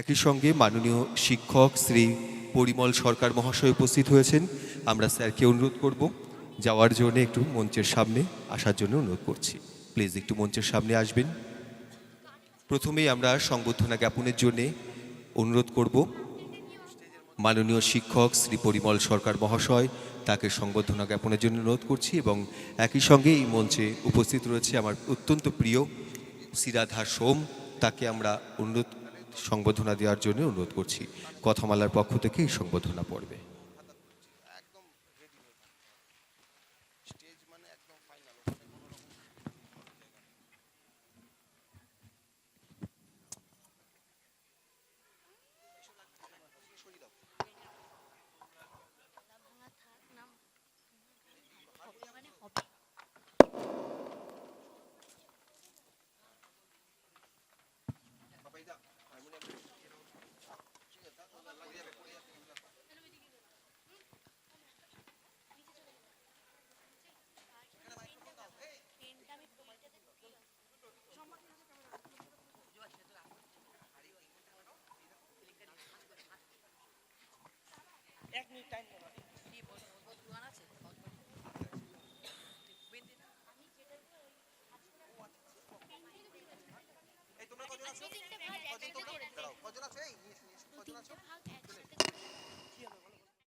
একই সঙ্গে মাননীয় শিক্ষক শ্রী পরিমল সরকার মহাশয় উপস্থিত হয়েছেন। আমরা স্যারকে অনুরোধ করব যাওয়ার জন্য একটু মঞ্চের সামনে আসার জন্য অনুরোধ করছি। প্লিজ একটু মঞ্চের সামনে আসবেন। প্রথমেই আমরা সংবর্ধনা জ্ঞাপনের জন্য অনুরোধ করব মাননীয় শিক্ষক শ্রী পরিমল সরকার মহাশয়, তাকে সংবর্ধনা জ্ঞাপনের জন্য অনুরোধ করছি। এবং একই সঙ্গে এই মঞ্চে উপস্থিত রয়েছে আমার অত্যন্ত প্রিয় শ্রীরাধা সোম, তাকে আমরা অনুরোধ সংবর্ধনা দেওয়ার জন্য অনুরোধ করছি। কথামালার পক্ষ থেকে এই সংবর্ধনা পড়বে। কজন আছে?